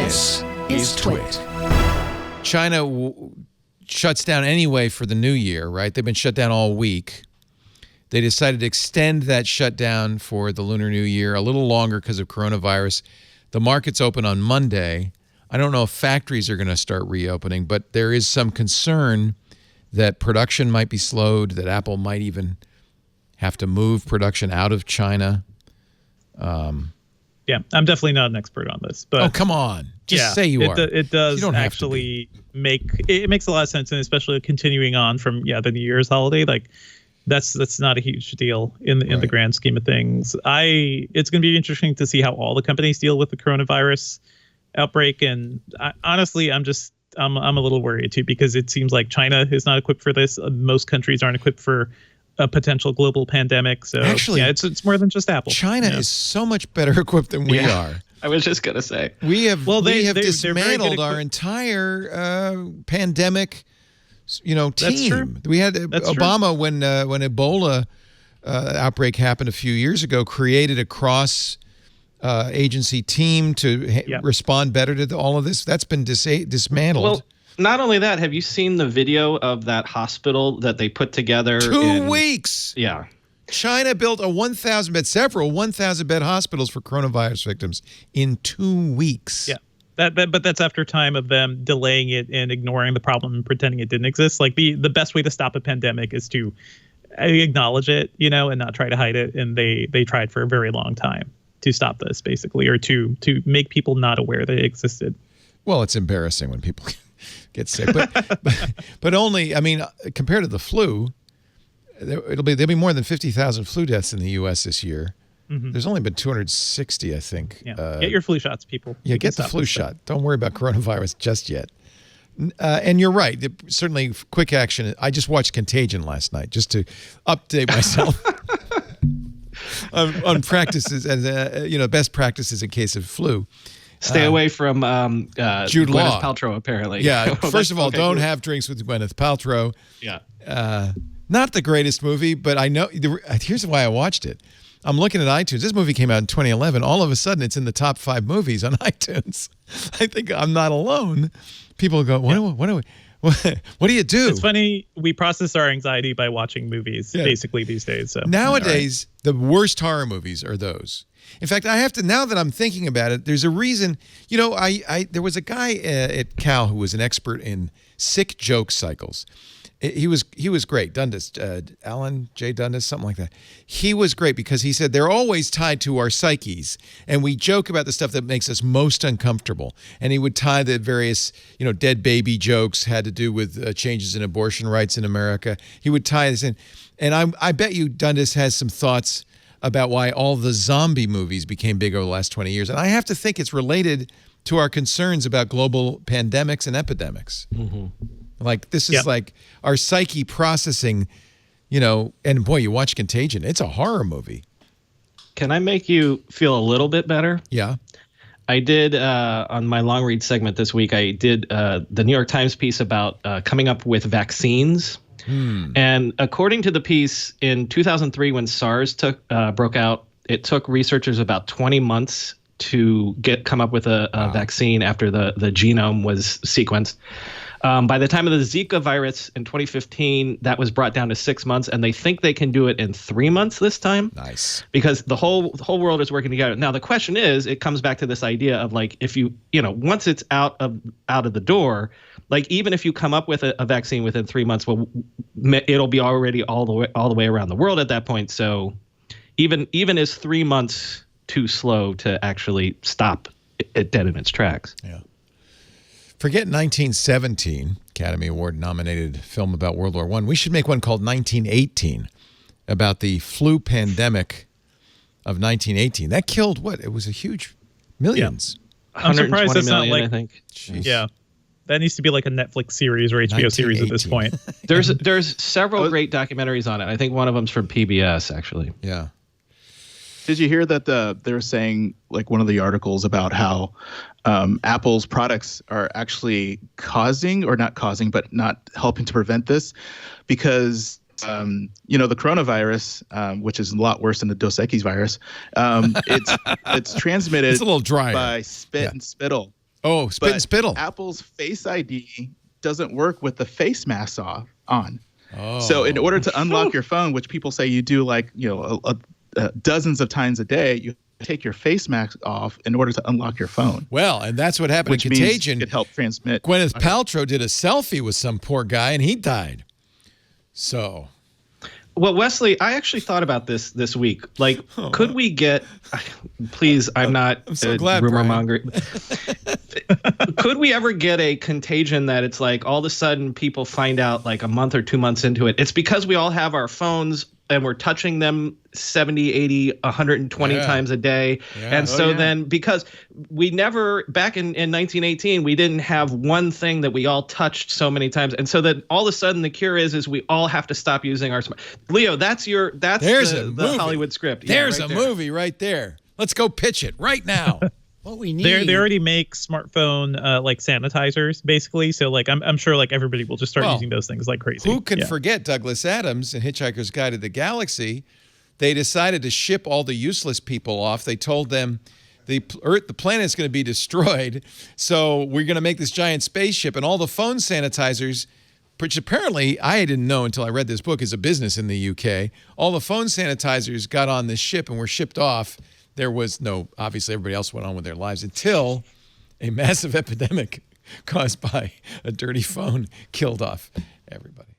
This is TWiT. China shuts down anyway for the new year, right? They've been shut down all week. They decided to extend that shutdown for the Lunar New Year a little longer because of coronavirus. The market's open on Monday. I don't know if factories are going to start reopening, but there is some concern that production might be slowed, that Apple might even have to move production out of China. Yeah, I'm definitely not an expert on this, but come on, just say you are. It does you don't actually makes a lot of sense, and especially continuing on from the New Year's holiday, like that's not a huge deal in the grand scheme of things. It's going to be interesting to see how all the companies deal with the coronavirus outbreak, and honestly, I'm a little worried too, because it seems like China is not equipped for this. Most countries aren't equipped for a potential global pandemic. So actually, it's more than just Apple. China is so much better equipped than we are. I was just gonna say we have dismantled our entire pandemic, team. That's true. We had Obama when Ebola outbreak happened a few years ago, created a cross agency team to respond better to all of this. That's been dismantled. Well, not only that, have you seen the video of that hospital that they put together? 2 weeks. Yeah. China built several 1,000-bed hospitals for coronavirus victims in 2 weeks. Yeah. But that's after time of them delaying it and ignoring the problem and pretending it didn't exist. Like the best way to stop a pandemic is to acknowledge it, and not try to hide it. And they tried for a very long time to stop this, basically, or to make people not aware that it existed. Well, it's embarrassing when people get sick, but only, compared to the flu, there'll be more than 50,000 flu deaths in the U.S. this year. Mm-hmm. There's only been 260, I think. Yeah. Get your flu shots, people. Yeah, get the flu shot. Don't worry about coronavirus just yet. And you're right. Certainly, quick action. I just watched Contagion last night just to update myself on practices and best practices in case of flu. Stay away from Jude Law. Gwyneth Paltrow, apparently. Yeah. First of all, don't have drinks with Gwyneth Paltrow. Yeah. Not the greatest movie, but I know. Here's why I watched it. I'm looking at iTunes. This movie came out in 2011. All of a sudden, it's in the top 5 movies on iTunes. I think I'm not alone. People go, what do you do? It's funny. We process our anxiety by watching movies, basically, these days. So nowadays, the worst horror movies are those. In fact, I have to, now that I'm thinking about it, there's a reason. There was a guy at Cal who was an expert in sick joke cycles. He was great. Dundas, Alan J. Dundas, something like that. He was great because he said they're always tied to our psyches, and we joke about the stuff that makes us most uncomfortable. And he would tie the various, dead baby jokes had to do with changes in abortion rights in America. He would tie this in, and I bet you Dundas has some thoughts about why all the zombie movies became big over the last 20 years. And I have to think it's related to our concerns about global pandemics and epidemics. Mm-hmm. Like, this is like our psyche processing, and boy, you watch Contagion. It's a horror movie. Can I make you feel a little bit better? Yeah. I did, on my long read segment this week, I did the New York Times piece about coming up with vaccines. And according to the piece, in 2003, when SARS broke out, it took researchers about 20 months to come up with a vaccine after the genome was sequenced. By the time of the Zika virus in 2015, that was brought down to 6 months, and they think they can do it in 3 months this time. Nice. Because the whole world is working together. Now, the question is, it comes back to this idea of, like, if once it's out of the door, like, even if you come up with a vaccine within 3 months, well, it'll be already all the way around the world at that point. So even is 3 months too slow to actually stop it dead in its tracks. Yeah. Forget 1917, Academy Award nominated film about World War I. We should make one called 1918 about the flu pandemic of 1918. That killed what? It was a huge millions. Yeah. I'm surprised that's not I think. Jeez. Yeah. That needs to be like a Netflix series or HBO series at this point. There's several great documentaries on it. I think one of them's from PBS, actually. Yeah. Did you hear that they were saying, like, one of the articles about how Apple's products are actually but not helping to prevent this, because the coronavirus, which is a lot worse than the Dos Equis virus, it's transmitted it's a little drier by spit and spittle. Oh, spit and spittle. Apple's Face ID doesn't work with the face mask on. Oh. So in order to unlock your phone, which people say you do like, dozens of times a day, you take your face mask off in order to unlock your phone. Well, and that's what happened Which in means Contagion. it could help transmit. Gwyneth Paltrow did a selfie with some poor guy, and he died. So... Well, Wesley, I actually thought about this week. Like, could we get? Please, I'm not I'm so glad, rumor Brian. monger. Could we ever get a contagion that it's like all of a sudden people find out like a month or 2 months into it? It's because we all have our phones and we're touching them 70, 80, 120 times a day. Yeah. And so then because we never, back in 1918, we didn't have one thing that we all touched so many times. And so that all of a sudden the cure is we all have to stop using our smart. Leo, that's the Hollywood script. There's right a movie right there. Let's go pitch it right now. What we need. They already make smartphone like sanitizers, basically. So like I'm sure like everybody will just start using those things like crazy. Who can forget Douglas Adams in Hitchhiker's Guide to the Galaxy? They decided to ship all the useless people off. They told them the planet's going to be destroyed, so we're going to make this giant spaceship, and all the phone sanitizers, which apparently I didn't know until I read this book, is a business in the UK. All the phone sanitizers got on this ship and were shipped off. There was obviously everybody else went on with their lives until a massive epidemic caused by a dirty phone killed off everybody.